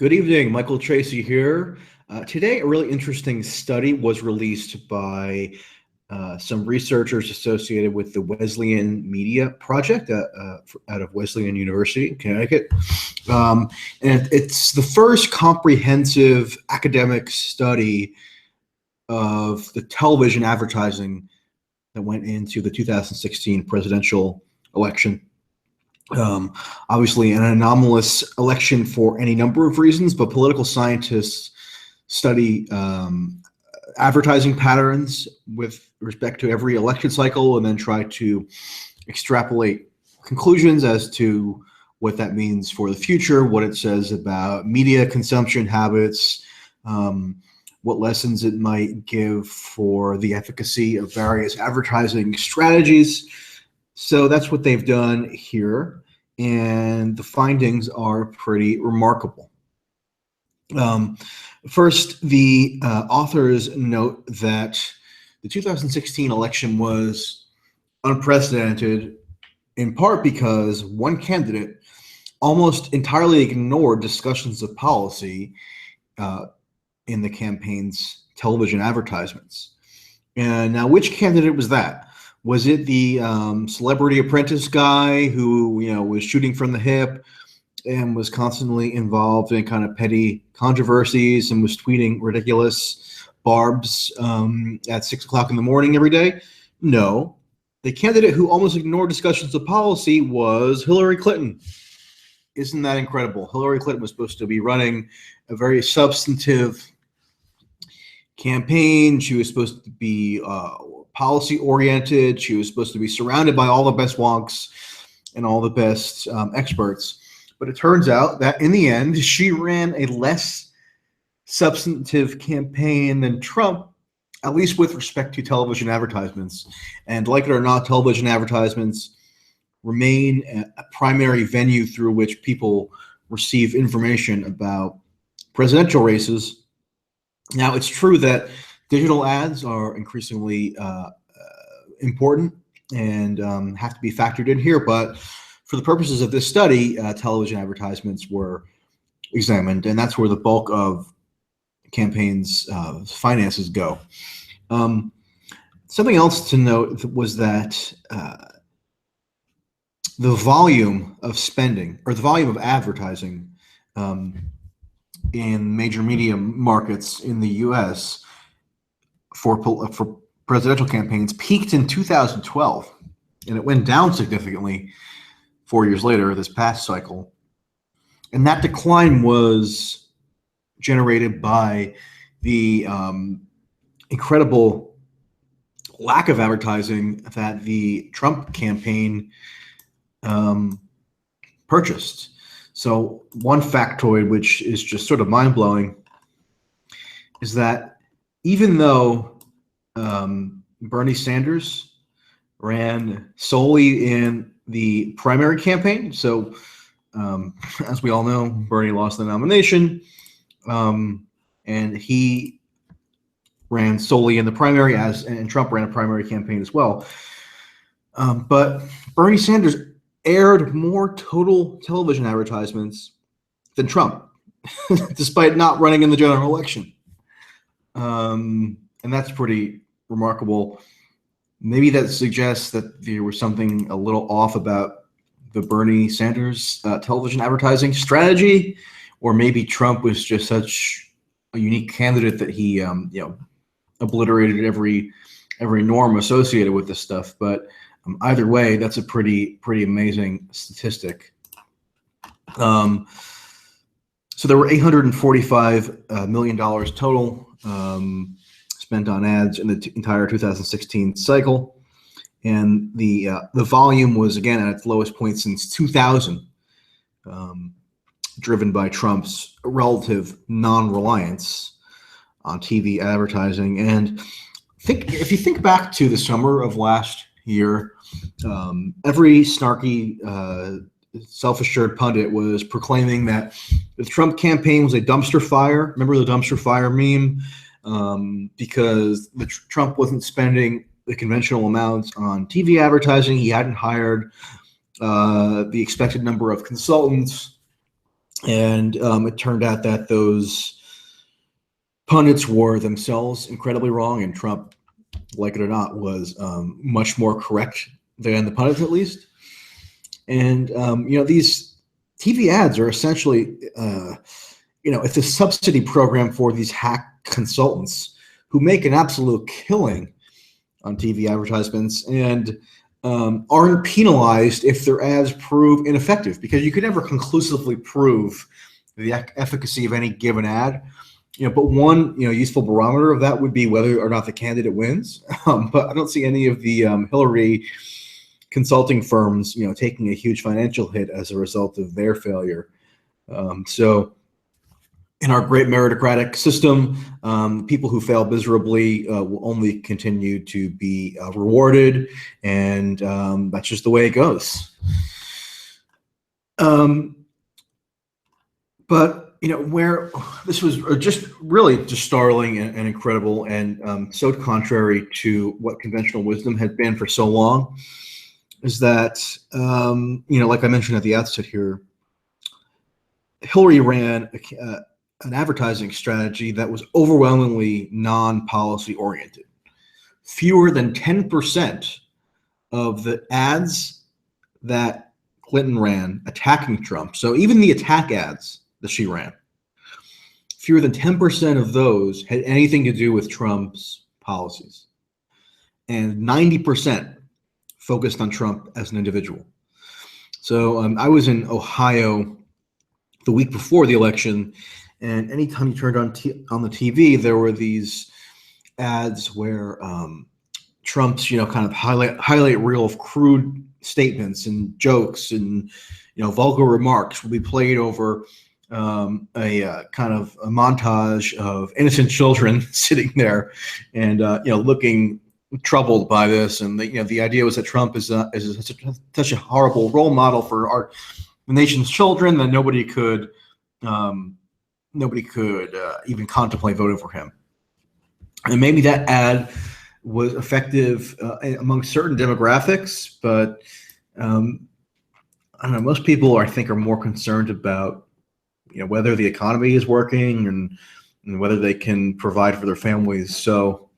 Good evening, Michael Tracy here. Today, a really interesting study was released by some researchers associated with the Wesleyan Media Project out of Wesleyan University in Connecticut. And it's the first comprehensive academic study of the television advertising that went into the 2016 presidential election. Obviously an anomalous election for any number of reasons, but political scientists study advertising patterns with respect to every election cycle and then try to extrapolate conclusions as to what that means for the future, what it says about media consumption habits, what lessons it might give for the efficacy of various advertising strategies. So that's what they've done here, and the findings are pretty remarkable. First, the authors note that the 2016 election was unprecedented, in part because one candidate almost entirely ignored discussions of policy in the campaign's television advertisements. And now, which candidate was that? Was it the celebrity apprentice guy who, was shooting from the hip and was constantly involved in kind of petty controversies and was tweeting ridiculous barbs at 6 o'clock in the morning every day? No. The candidate who almost ignored discussions of policy was Hillary Clinton. Isn't that incredible? Hillary Clinton was supposed to be running a very substantive campaign. She was supposed to be policy oriented. She was supposed to be surrounded by all the best wonks and all the best experts. But it turns out that in the end, she ran a less substantive campaign than Trump, at least with respect to television advertisements. And like it or not, television advertisements remain a primary venue through which people receive information about presidential races. Now, it's true that digital ads are increasingly important and have to be factored in here, but for the purposes of this study, television advertisements were examined, and that's where the bulk of campaigns' finances go. Something else to note was that the volume of spending, or the volume of advertising in major media markets in the U.S. for presidential campaigns peaked in 2012, and it went down significantly 4 years later, this past cycle. And that decline was generated by the incredible lack of advertising that the Trump campaign purchased. So one factoid, which is just sort of mind-blowing, is that even though Bernie Sanders ran solely in the primary campaign, so as we all know, Bernie lost the nomination, and he ran solely in the primary, and Trump ran a primary campaign as well. But Bernie Sanders aired more total television advertisements than Trump, despite not running in the general election. And that's pretty remarkable. Maybe that suggests that there was something a little off about the Bernie Sanders television advertising strategy, or maybe Trump was just such a unique candidate that he, obliterated every norm associated with this stuff. But either way, that's a pretty amazing statistic. So there were $845 million total spent on ads in the entire 2016 cycle, and the volume was again at its lowest point since 2000, driven by Trump's relative non-reliance on TV advertising. And if you think back to the summer of last year, every snarky, self-assured pundit was proclaiming that the Trump campaign was a dumpster fire. Remember the dumpster fire meme? Because Trump wasn't spending the conventional amounts on TV advertising. He hadn't hired the expected number of consultants. And it turned out that those pundits were themselves incredibly wrong, and Trump, like it or not, was much more correct than the pundits, at least. And these TV ads are essentially, it's a subsidy program for these hack consultants who make an absolute killing on TV advertisements and aren't penalized if their ads prove ineffective, because you could never conclusively prove the efficacy of any given ad. But one useful barometer of that would be whether or not the candidate wins. But I don't see any of the Hillary consulting firms, taking a huge financial hit as a result of their failure. So in our great meritocratic system, people who fail miserably will only continue to be rewarded, and that's just the way it goes. But where this was just really just startling and incredible, and so contrary to what conventional wisdom had been for so long, is that like I mentioned at the outset here, Hillary ran an advertising strategy that was overwhelmingly non-policy oriented. Fewer than 10% of the ads that Clinton ran attacking Trump, so even the attack ads that she ran, fewer than 10% of those had anything to do with Trump's policies. And 90% focused on Trump as an individual. So I was in Ohio the week before the election, and anytime you turned on the TV, there were these ads where Trump's kind of highlight reel of crude statements and jokes and vulgar remarks will be played over a kind of a montage of innocent children sitting there and looking troubled by this. And the idea was that Trump is such a horrible role model for the nation's children that nobody could even contemplate voting for him. And maybe that ad was effective among certain demographics, but I don't know. Most people, I think, are more concerned about whether the economy is working and whether they can provide for their families. So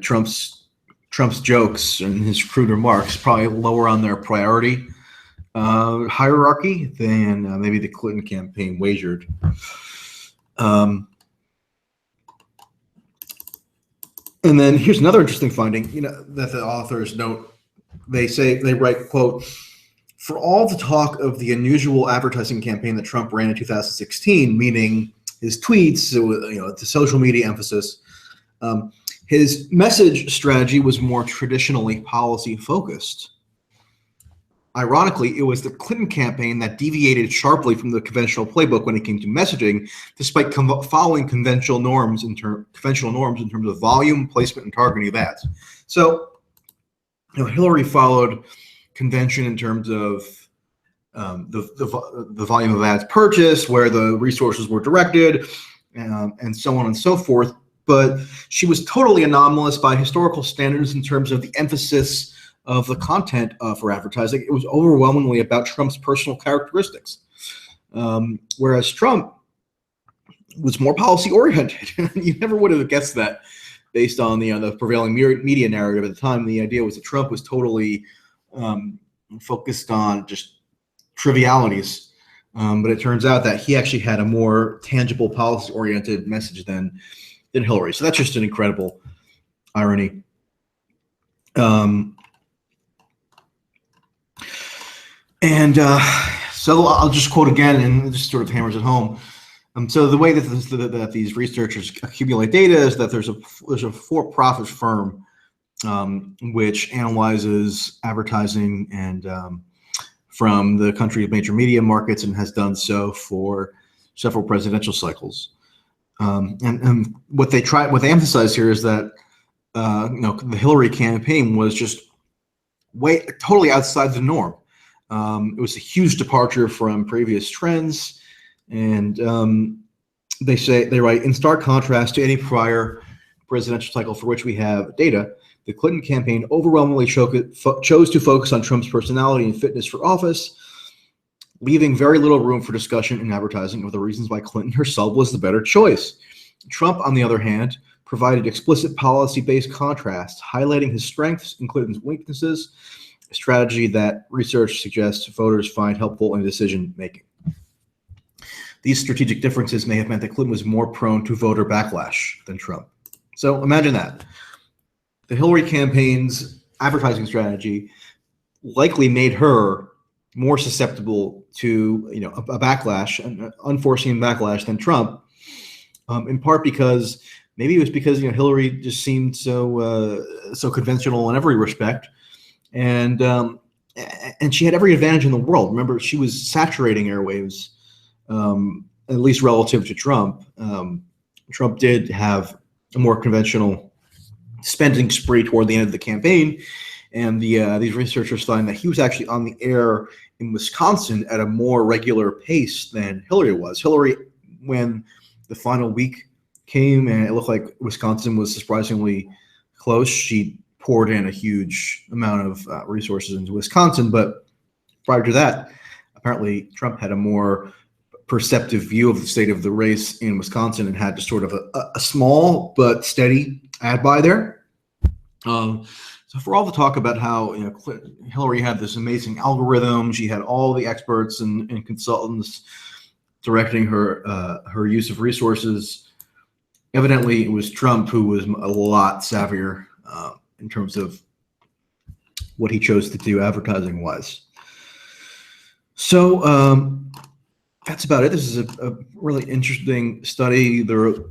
Trump's jokes and his crude remarks probably lower on their priority hierarchy than maybe the Clinton campaign wagered. And then here's another interesting finding, that the authors note. They write, quote, "For all the talk of the unusual advertising campaign that Trump ran in 2016, meaning his tweets, the social media emphasis, his message strategy was more traditionally policy focused. Ironically, it was the Clinton campaign that deviated sharply from the conventional playbook when it came to messaging, despite following conventional norms in terms of volume, placement, and targeting of ads." So, Hillary followed convention in terms of the volume of ads purchased, where the resources were directed, and so on and so forth. But she was totally anomalous by historical standards in terms of the emphasis of the content for advertising. It was overwhelmingly about Trump's personal characteristics, whereas Trump was more policy oriented. You never would have guessed that based on the prevailing media narrative at the time. The idea was that Trump was totally focused on just trivialities, but it turns out that he actually had a more tangible policy oriented message than Hillary. So that's just an incredible irony. So I'll just quote again, and it just sort of hammers it home. So the way that these researchers accumulate data is that there's a for-profit firm which analyzes advertising and from the country's major media markets, and has done so for several presidential cycles. And what they emphasize here is that the Hillary campaign was just totally outside the norm. It was a huge departure from previous trends, and they write, "In stark contrast to any prior presidential cycle for which we have data, the Clinton campaign overwhelmingly chose to focus on Trump's personality and fitness for office. leaving very little room for discussion in advertising of the reasons why Clinton herself was the better choice. Trump, on the other hand, provided explicit policy-based contrast, highlighting his strengths and Clinton's weaknesses, a strategy that research suggests voters find helpful in decision-making. These strategic differences may have meant that Clinton was more prone to voter backlash than Trump. So imagine that. The Hillary campaign's advertising strategy likely made her more susceptible to a backlash, an unforeseen backlash than Trump, in part because maybe it was because Hillary just seemed so conventional in every respect, and she had every advantage in the world. Remember, she was saturating airwaves, at least relative to Trump. Trump did have a more conventional spending spree toward the end of the campaign, and these researchers find that he was actually on the air in Wisconsin at a more regular pace than Hillary was. Hillary, when the final week came and it looked like Wisconsin was surprisingly close, she poured in a huge amount of resources into Wisconsin. But prior to that, apparently Trump had a more perceptive view of the state of the race in Wisconsin and had just sort of a small but steady ad buy there. So for all the talk about how Hillary had this amazing algorithm, she had all the experts and consultants directing her use of resources. Evidently, it was Trump who was a lot savvier in terms of what he chose to do advertising-wise. So that's about it. This is a really interesting study. There will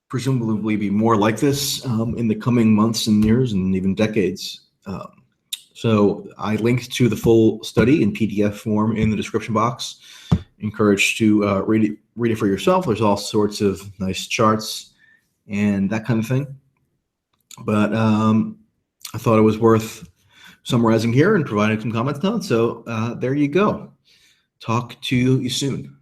presumably be more like this in the coming months and years and even decades. So I linked to the full study in PDF form in the description box. Encouraged to read it for yourself. There's all sorts of nice charts and that kind of thing. But I thought it was worth summarizing here and providing some comments on. So there you go. Talk to you soon.